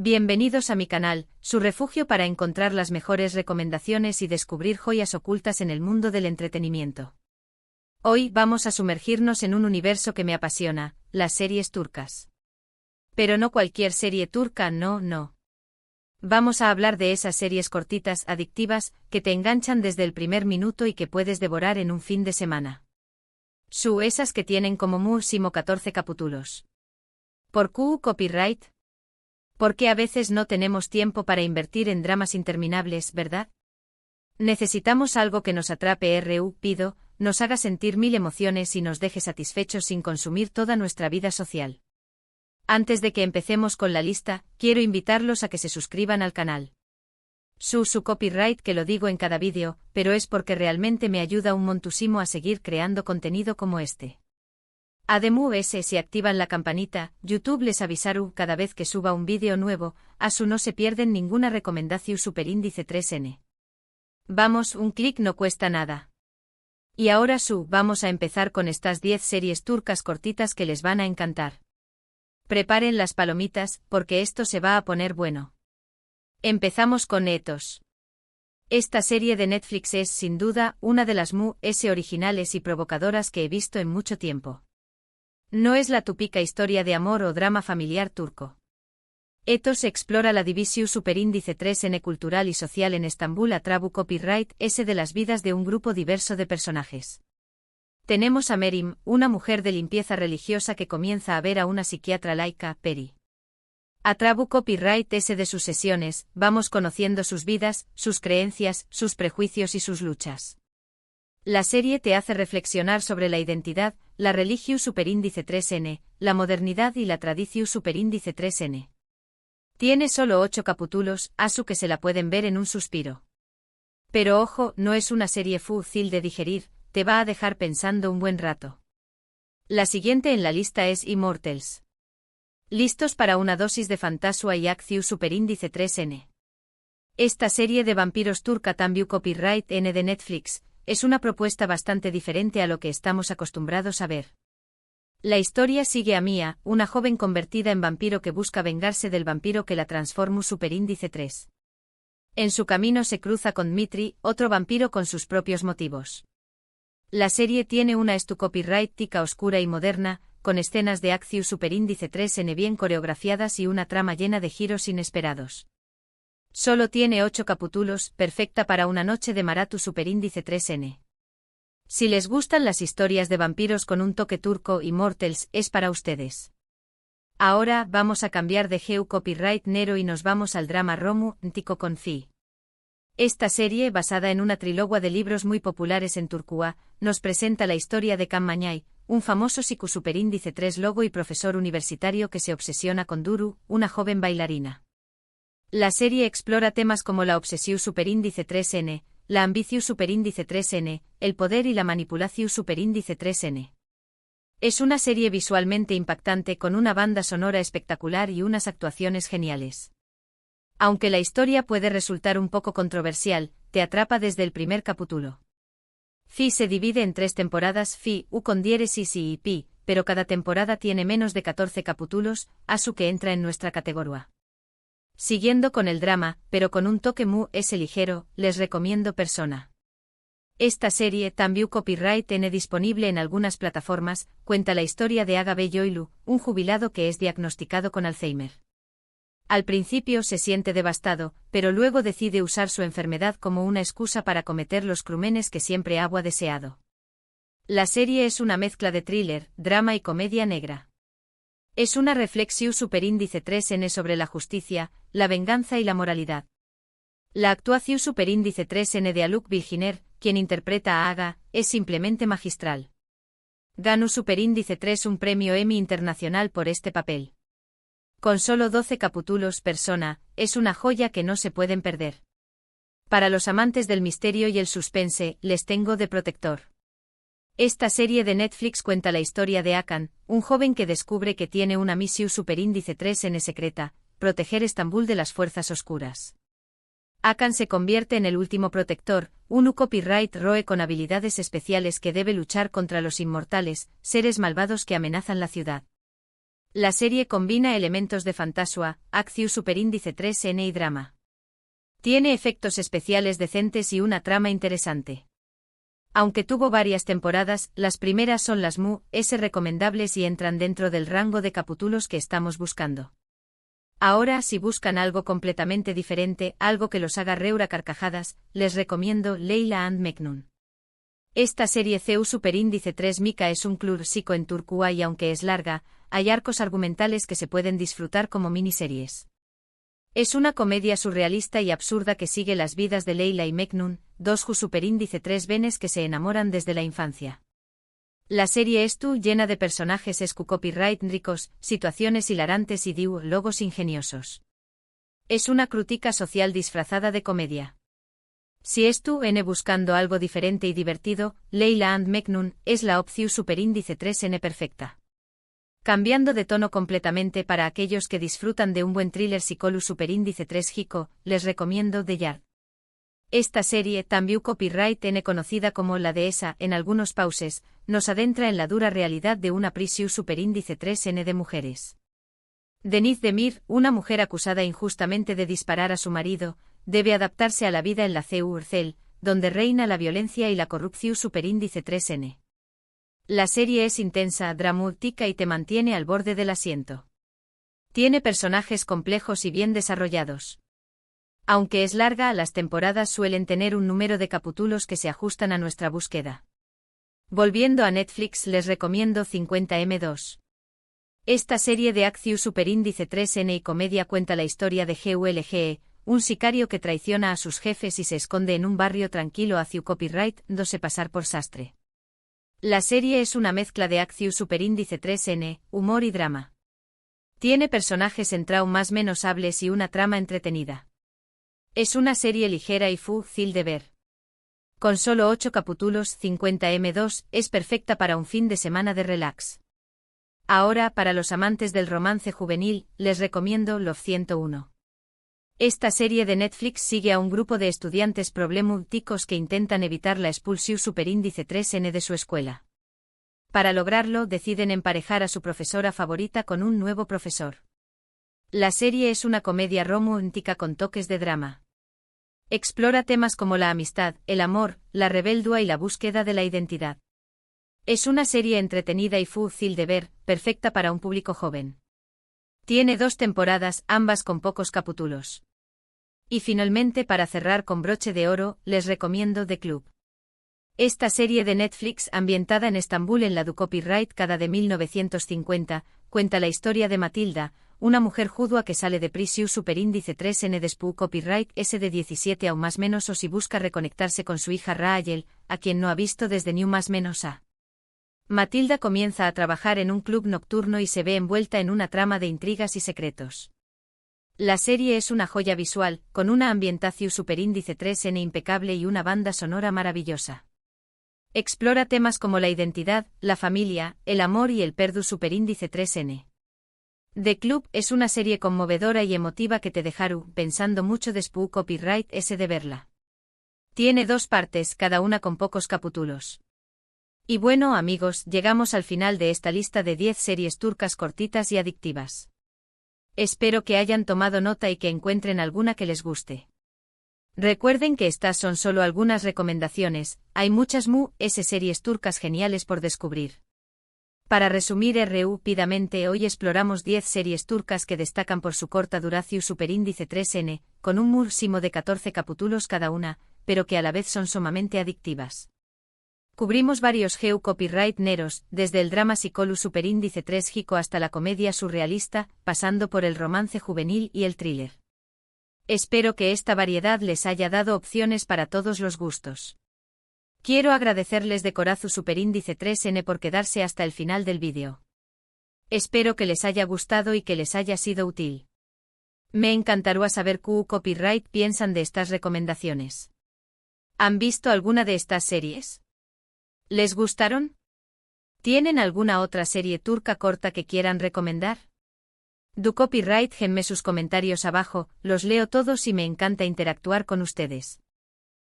Bienvenidos a mi canal, su refugio para encontrar las mejores recomendaciones y descubrir joyas ocultas en el mundo del entretenimiento. Hoy vamos a sumergirnos en un universo que me apasiona, las series turcas. Pero no cualquier serie turca, no. Vamos a hablar de esas series cortitas, adictivas, que te enganchan desde el primer minuto y que puedes devorar en un fin de semana. Esas que tienen como máximo 14 capítulos. ¿Por qué copyright? Porque a veces no tenemos tiempo para invertir en dramas interminables, ¿verdad? Necesitamos algo que nos atrape pido, nos haga sentir mil emociones y nos deje satisfechos sin consumir toda nuestra vida social. Antes de que empecemos con la lista, quiero invitarlos a que se suscriban al canal. Su copyright que lo digo en cada vídeo, pero es porque realmente me ayuda un montusimo a seguir creando contenido como este. Además, si activan la campanita, YouTube les avisará cada vez que suba un vídeo nuevo, no se pierden ninguna recomendación superíndice 3N. Vamos, un clic no cuesta nada. Y ahora vamos a empezar con estas 10 series turcas cortitas que les van a encantar. Preparen las palomitas, porque esto se va a poner bueno. Empezamos con Etos. Esta serie de Netflix es, sin duda, una de las originales y provocadoras que he visto en mucho tiempo. No es la típica historia de amor o drama familiar turco. Etos explora la división superíndice 3N cultural y social en Estambul a través copyright de las vidas de un grupo diverso de personajes. Tenemos a Merim, una mujer de limpieza religiosa que comienza a ver a una psiquiatra laica, Peri. A través copyright de sus sesiones, vamos conociendo sus vidas, sus creencias, sus prejuicios y sus luchas. La serie te hace reflexionar sobre la identidad, la religión superíndice 3N, la modernidad y la tradición superíndice 3N. Tiene solo 8 capítulos, que se la pueden ver en un suspiro. Pero ojo, no es una serie fácil de digerir, te va a dejar pensando un buen rato. La siguiente en la lista es Immortals. ¿Listos para una dosis de fantasía y acción superíndice 3N? Esta serie de vampiros turca también copyright N de Netflix, es una propuesta bastante diferente a lo que estamos acostumbrados a ver. La historia sigue a Mia, una joven convertida en vampiro que busca vengarse del vampiro que la transformó superíndice 3. En su camino se cruza con Dmitri, otro vampiro con sus propios motivos. La serie tiene una copyright tica oscura y moderna, con escenas de acción superíndice 3N bien coreografiadas y una trama llena de giros inesperados. Solo tiene 8 capítulos, perfecta para una noche de maratón superíndice 3N. Si les gustan las historias de vampiros con un toque turco, Immortals es para ustedes. Ahora vamos a cambiar de copyright nero y nos vamos al drama romántico con Fi. Esta serie, basada en una trilogía de libros muy populares en Turquía, nos presenta la historia de Can Mañay, un famoso superíndice 3 logo y profesor universitario que se obsesiona con Duru, una joven bailarina. La serie explora temas como la obsesión superíndice 3N, la ambición superíndice 3N, el poder y la manipulación superíndice 3N. Es una serie visualmente impactante con una banda sonora espectacular y unas actuaciones geniales. Aunque la historia puede resultar un poco controversial, te atrapa desde el primer capítulo. Fi se divide en 3 temporadas, Fi, con diéresis y Pi, pero cada temporada tiene menos de 14 capítulos, que entra en nuestra categoría. Siguiendo con el drama, pero con un toque ligero, les recomiendo Persona. Esta serie, también copyright N disponible en algunas plataformas, cuenta la historia de Aga Beyoğlu, un jubilado que es diagnosticado con Alzheimer. Al principio se siente devastado, pero luego decide usar su enfermedad como una excusa para cometer los crímenes que siempre ha deseado. La serie es una mezcla de thriller, drama y comedia negra. Es una reflexión superíndice 3N sobre la justicia, la venganza y la moralidad. La actuación superíndice 3N de Haluk Bilginer, quien interpreta a Aga, es simplemente magistral. Ganó superíndice 3 un premio Emmy internacional por este papel. Con solo 12 capítulos, Persona, es una joya que no se pueden perder. Para los amantes del misterio y el suspense, les tengo de protector. Esta serie de Netflix cuenta la historia de Hakan, un joven que descubre que tiene una misión superíndice 3N secreta, proteger Estambul de las fuerzas oscuras. Hakan se convierte en el último protector, un copyright roe con habilidades especiales que debe luchar contra los inmortales, seres malvados que amenazan la ciudad. La serie combina elementos de fantasua, acción superíndice 3N y drama. Tiene efectos especiales decentes y una trama interesante. Aunque tuvo varias temporadas, las primeras son las más recomendables y entran dentro del rango de capítulos que estamos buscando. Ahora, si buscan algo completamente diferente, algo que los haga reír a carcajadas, les recomiendo Leila and Mecnun. Esta serie CU superíndice 3 Mika es un clásico en Turquía y aunque es larga, hay arcos argumentales que se pueden disfrutar como miniseries. Es una comedia surrealista y absurda que sigue las vidas de Leila y Mecnun, dos superíndice 3 venes que se enamoran desde la infancia. La serie es llena de personajes copyright ricos, situaciones hilarantes y diálogos ingeniosos. Es una crítica social disfrazada de comedia. Si buscando algo diferente y divertido, Leila and Mecnun es la opción superíndice 3N perfecta. Cambiando de tono completamente para aquellos que disfrutan de un buen thriller psicológico superíndice 3 Hiko, les recomiendo The Yard. Esta serie, también copyright N conocida como la dehesa en algunos pauses, nos adentra en la dura realidad de una prisión superíndice 3N de mujeres. Denise Demir, una mujer acusada injustamente de disparar a su marido, debe adaptarse a la vida en la cárcel, donde reina la violencia y la corrupción superíndice 3N. La serie es intensa, dramática y te mantiene al borde del asiento. Tiene personajes complejos y bien desarrollados. Aunque es larga, las temporadas suelen tener un número de capítulos que se ajustan a nuestra búsqueda. Volviendo a Netflix, les recomiendo 50M2. Esta serie de acción superíndice 3N y comedia cuenta la historia de GULGE, un sicario que traiciona a sus jefes y se esconde en un barrio tranquilo hacia copyright, dándose pasar por sastre. La serie es una mezcla de acción superíndice 3N, humor y drama. Tiene personajes en más menos hables y una trama entretenida. Es una serie ligera y fácil de ver. Con solo 8 capítulos, 50M2 es perfecta para un fin de semana de relax. Ahora, para los amantes del romance juvenil, les recomiendo Love 101. Esta serie de Netflix sigue a un grupo de estudiantes problemáticos que intentan evitar la expulsión superíndice 3N de su escuela. Para lograrlo, deciden emparejar a su profesora favorita con un nuevo profesor. La serie es una comedia romántica con toques de drama. Explora temas como la amistad, el amor, la rebeldía y la búsqueda de la identidad. Es una serie entretenida y fácil de ver, perfecta para un público joven. Tiene 2 temporadas, ambas con pocos capítulos. Y finalmente, para cerrar con broche de oro, les recomiendo The Club. Esta serie de Netflix, ambientada en Estambul en la du copyright cada de 1950, cuenta la historia de Matilda, una mujer judía que sale de prisión superíndice 3N después copyright S de 17 o más menos o si busca reconectarse con su hija Raayel, a quien no ha visto desde New más menos a. Matilda comienza a trabajar en un club nocturno y se ve envuelta en una trama de intrigas y secretos. La serie es una joya visual, con una ambientación superíndice 3N impecable y una banda sonora maravillosa. Explora temas como la identidad, la familia, el amor y el perdón superíndice 3N. The Club es una serie conmovedora y emotiva que te dejará pensando mucho después copyright S de verla. Tiene 2 partes, cada una con pocos capítulos. Y bueno amigos, llegamos al final de esta lista de 10 series turcas cortitas y adictivas. Espero que hayan tomado nota y que encuentren alguna que les guste. Recuerden que estas son solo algunas recomendaciones, hay muchas series turcas geniales por descubrir. Para resumir rápidamente, hoy exploramos 10 series turcas que destacan por su corta duración superíndice 3N, con un máximo de 14 capítulos cada una, pero que a la vez son sumamente adictivas. Cubrimos varios copyright neros, desde el drama psicológico superíndice 3 Hiko hasta la comedia surrealista, pasando por el romance juvenil y el thriller. Espero que esta variedad les haya dado opciones para todos los gustos. Quiero agradecerles de corazón superíndice 3N por quedarse hasta el final del vídeo. Espero que les haya gustado y que les haya sido útil. Me encantaría saber qué copyright piensan de estas recomendaciones. ¿Han visto alguna de estas series? ¿Les gustaron? ¿Tienen alguna otra serie turca corta que quieran recomendar? Du copyright genme sus comentarios abajo, los leo todos y me encanta interactuar con ustedes.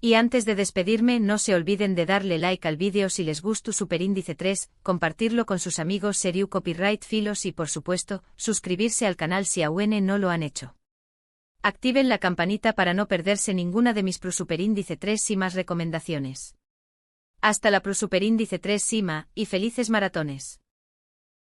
Y antes de despedirme, no se olviden de darle like al vídeo si les gustó Superíndice 3, compartirlo con sus amigos Serious Copyright Filos y por supuesto, suscribirse al canal si aún no lo han hecho. Activen la campanita para no perderse ninguna de mis Superíndice 3 y más recomendaciones. Hasta la Superíndice 3 Sima, y felices maratones.